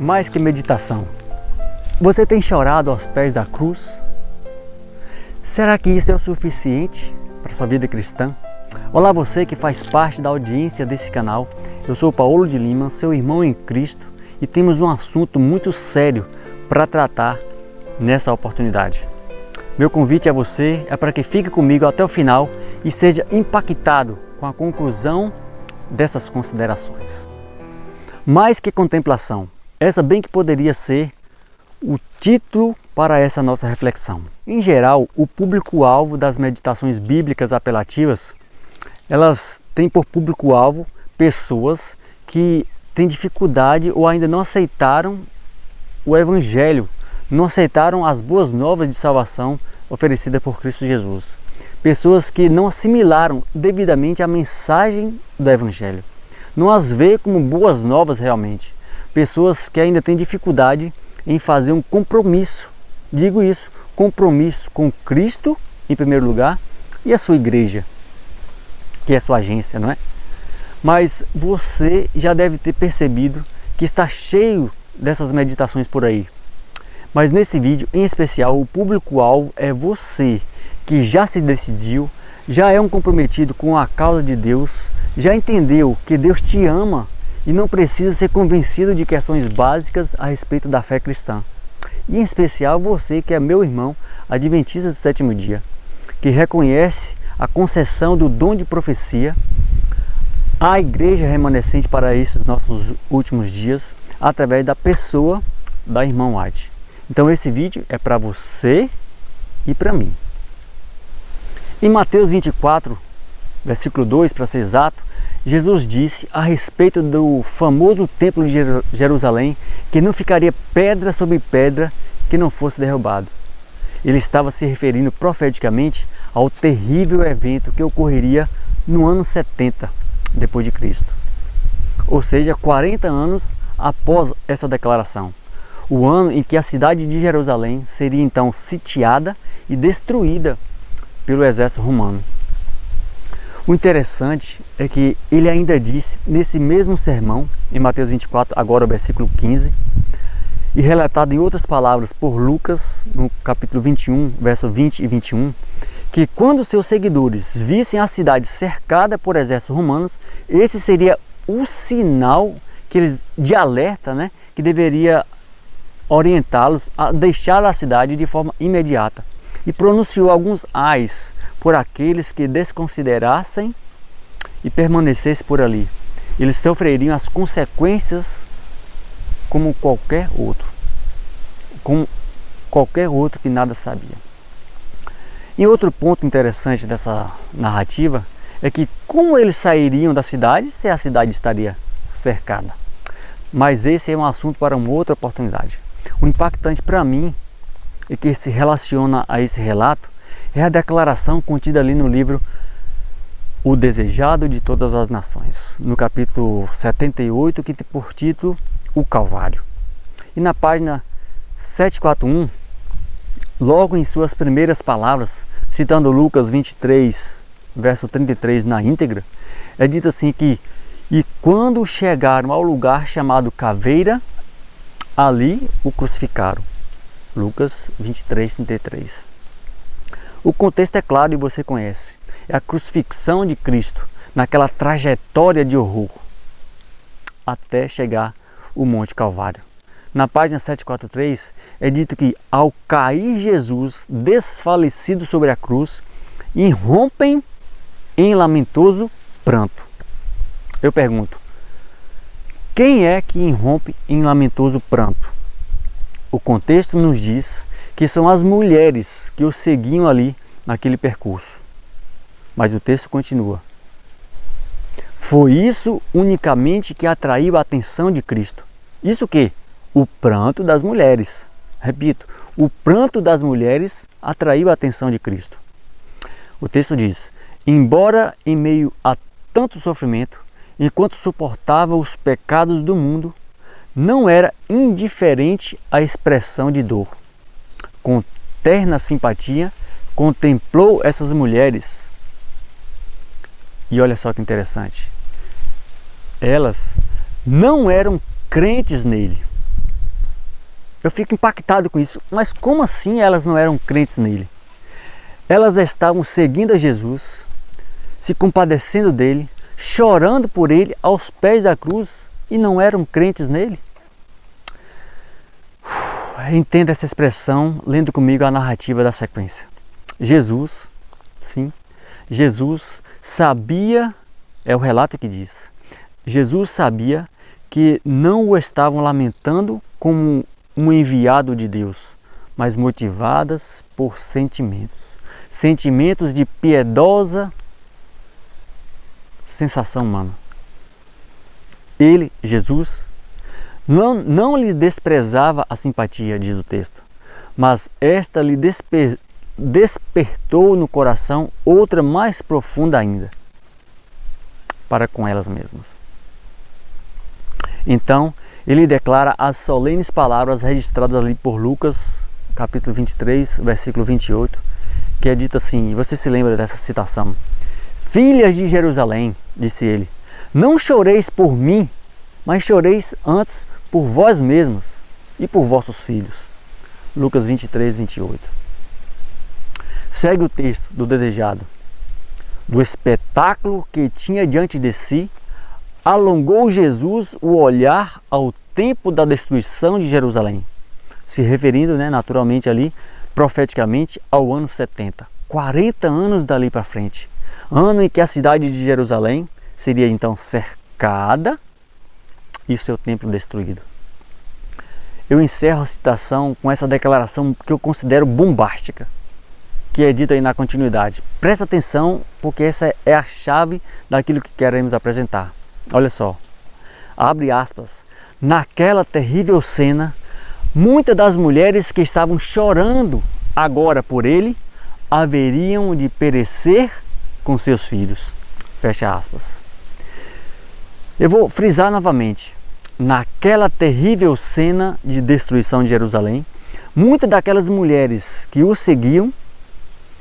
Mais que meditação, você tem chorado aos pés da cruz? Será que isso é o suficiente para a sua vida cristã? Olá, você que faz parte da audiência desse canal. Eu sou Paulo de Lima, seu irmão em Cristo, e temos um assunto muito sério para tratar nessa oportunidade. Meu convite a você é para que fique comigo até o final e seja impactado com a conclusão dessas considerações. Mais que contemplação, essa bem que poderia ser o título para essa nossa reflexão. Em geral, o público-alvo das meditações bíblicas apelativas, elas têm por público-alvo pessoas que têm dificuldade ou ainda não aceitaram o Evangelho, não aceitaram as boas novas de salvação oferecida por Cristo Jesus. Pessoas que não assimilaram devidamente a mensagem do Evangelho, não as vê como boas novas realmente. Pessoas que ainda têm dificuldade em fazer um compromisso, digo isso, compromisso com Cristo em primeiro lugar e a sua igreja, que é a sua agência, não é? Mas você já deve ter percebido que está cheio dessas meditações por aí. Mas nesse vídeo em especial, o público-alvo é você que já se decidiu, já é um comprometido com a causa de Deus, já entendeu que Deus te ama e não precisa ser convencido de questões básicas a respeito da fé cristã. E em especial você que é meu irmão adventista do sétimo dia, que reconhece a concessão do dom de profecia à igreja remanescente para esses nossos últimos dias, através da pessoa da irmã White. Então esse vídeo é para você e para mim. Em Mateus 24, versículo 2, para ser exato, Jesus disse a respeito do famoso templo de Jerusalém que não ficaria pedra sobre pedra que não fosse derrubado. Ele estava se referindo profeticamente ao terrível evento que ocorreria no ano 70 depois de Cristo. Ou seja, 40 anos após essa declaração. O ano em que a cidade de Jerusalém seria então sitiada e destruída pelo exército romano. O interessante é que ele ainda disse nesse mesmo sermão, em Mateus 24, agora o versículo 15, e relatado em outras palavras por Lucas, no capítulo 21, verso 20 e 21, que quando seus seguidores vissem a cidade cercada por exércitos romanos, esse seria o sinal que eles, de alerta, né, que deveria orientá-los a deixar a cidade de forma imediata. E pronunciou alguns ais por aqueles que desconsiderassem e permanecessem por ali. Eles sofreriam as consequências como qualquer outro que nada sabia. E outro ponto interessante dessa narrativa é que como eles sairiam da cidade se a cidade estaria cercada. Mas esse é um assunto para uma outra oportunidade. O impactante para mim e que se relaciona a esse relato é a declaração contida ali no livro O Desejado de Todas as Nações, no capítulo 78, que tem por título O Calvário. E na página 741, logo em suas primeiras palavras, citando Lucas 23, verso 33 na íntegra, é dito assim que: e quando chegaram ao lugar chamado Caveira, ali o crucificaram. Lucas 23, 33. O contexto é claro e você conhece. É a crucifixão de Cristo naquela trajetória de horror até chegar o Monte Calvário. Na página 743 é dito que ao cair Jesus desfalecido sobre a cruz, irrompem em lamentoso pranto. Eu pergunto, quem é que irrompe em lamentoso pranto? O contexto nos diz que são as mulheres que o seguiam ali naquele percurso. Mas o texto continua. Foi isso unicamente que atraiu a atenção de Cristo. Isso que? O pranto das mulheres. Repito, o pranto das mulheres atraiu a atenção de Cristo. O texto diz: embora em meio a tanto sofrimento, enquanto suportava os pecados do mundo, não era indiferente à expressão de dor. Com terna simpatia, contemplou essas mulheres. E olha só que interessante. Elas não eram crentes nele. Eu fico impactado com isso. Mas como assim elas não eram crentes nele? Elas estavam seguindo a Jesus, se compadecendo dele, chorando por ele aos pés da cruz e não eram crentes nele? Entenda essa expressão lendo comigo a narrativa da sequência. Jesus, sim, Jesus sabia, é o relato que diz, Jesus sabia que não o estavam lamentando como um enviado de Deus, mas motivadas por sentimentos. Sentimentos de piedosa sensação humana. Ele, Jesus, não lhe desprezava a simpatia, diz o texto, mas esta lhe despertou no coração outra mais profunda ainda, para com elas mesmas. Então, ele declara as solenes palavras registradas ali por Lucas, capítulo 23, versículo 28, que é dito assim, você se lembra dessa citação: Filhas de Jerusalém, disse ele, não choreis por mim, mas choreis antes por vós mesmos e por vossos filhos. Lucas 23, 28. Segue o texto do desejado. Do espetáculo que tinha diante de si, alongou Jesus o olhar ao tempo da destruição de Jerusalém, se referindo, naturalmente ali, profeticamente, ao ano 70. 40 anos dali para frente. Ano em que a cidade de Jerusalém seria então cercada e seu templo destruído. Eu encerro a citação com essa declaração que eu considero bombástica, que é dita aí na continuidade. Presta atenção, porque essa é a chave daquilo que queremos apresentar. Olha só, abre aspas, naquela terrível cena, muitas das mulheres que estavam chorando agora por ele, haveriam de perecer com seus filhos. Fecha aspas. Eu vou frisar novamente, naquela terrível cena de destruição de Jerusalém, muitas daquelas mulheres que o seguiam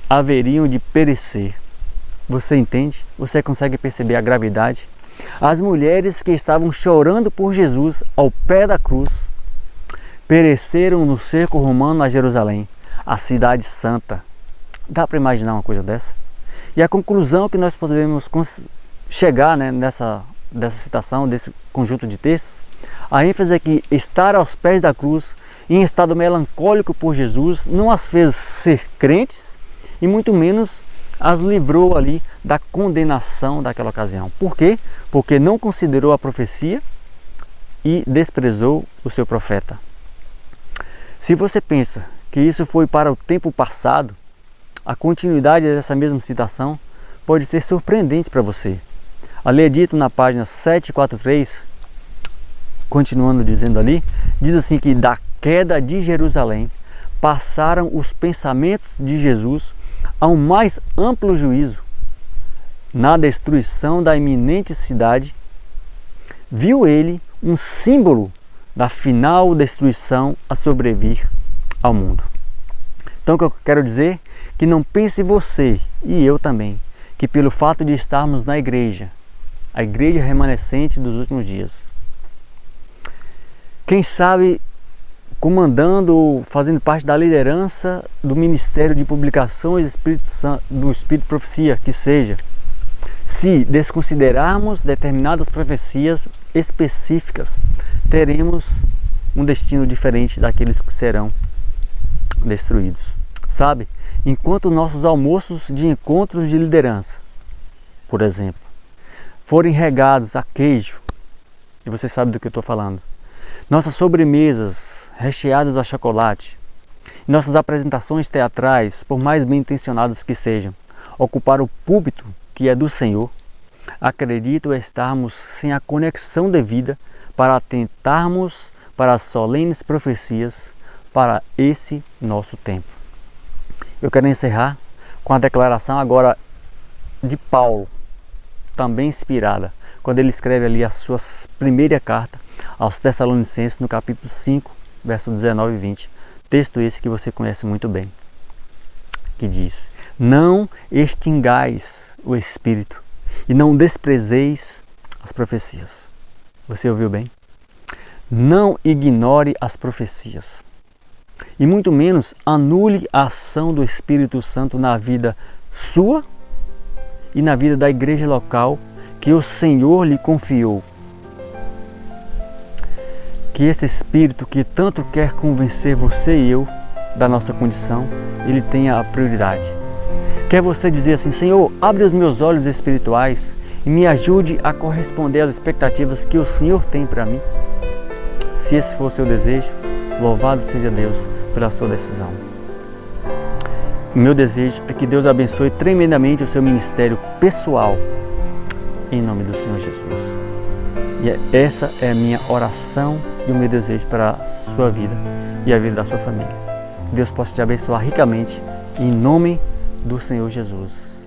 haveriam de perecer. Você entende? Você consegue perceber a gravidade? As mulheres que estavam chorando por Jesus ao pé da cruz pereceram no cerco romano a Jerusalém, a cidade santa. Dá para imaginar uma coisa dessa? E a conclusão que nós podemos chegar dessa citação, desse conjunto de textos, a ênfase é que estar aos pés da cruz, em estado melancólico por Jesus, não as fez ser crentes e muito menos as livrou ali da condenação daquela ocasião. Por quê? Porque não considerou a profecia e desprezou o seu profeta. Se você pensa que isso foi para o tempo passado, a continuidade dessa mesma citação pode ser surpreendente para você. Ali é dito na página 743, continuando dizendo ali, diz assim que da queda de Jerusalém passaram os pensamentos de Jesus a um mais amplo juízo. Na destruição da iminente cidade, viu ele um símbolo da final destruição a sobrevir ao mundo. Então o que eu quero dizer? Que não pense você, e eu também, que pelo fato de estarmos na igreja, a igreja remanescente dos últimos dias, quem sabe comandando ou fazendo parte da liderança do Ministério de Publicações do Espírito Profecia, que seja, se desconsiderarmos determinadas profecias específicas, teremos um destino diferente daqueles que serão destruídos. Sabe? Enquanto nossos almoços de encontros de liderança, por exemplo, forem regados a queijo, e você sabe do que eu estou falando, nossas sobremesas recheadas a chocolate, nossas apresentações teatrais, por mais bem intencionadas que sejam, ocupar o púlpito que é do Senhor, acredito estarmos sem a conexão devida para atentarmos para as solenes profecias para esse nosso tempo. Eu quero encerrar com a declaração agora de Paulo, também inspirada, quando ele escreve ali a sua primeira carta aos Tessalonicenses, no capítulo 5, verso 19 e 20. Texto esse que você conhece muito bem, que diz: não extingais o Espírito e não desprezeis as profecias. Você ouviu bem? Não ignore as profecias. E muito menos anule a ação do Espírito Santo na vida sua e na vida da igreja local que o Senhor lhe confiou. Que esse Espírito que tanto quer convencer você e eu da nossa condição, ele tenha a prioridade. Quer você dizer assim: Senhor, abre os meus olhos espirituais e me ajude a corresponder às expectativas que o Senhor tem para mim? Se esse for o seu desejo, louvado seja Deus pela sua decisão. O meu desejo é que Deus abençoe tremendamente o seu ministério pessoal, em nome do Senhor Jesus. E essa é a minha oração e o meu desejo para a sua vida e a vida da sua família. Deus possa te abençoar ricamente, em nome do Senhor Jesus.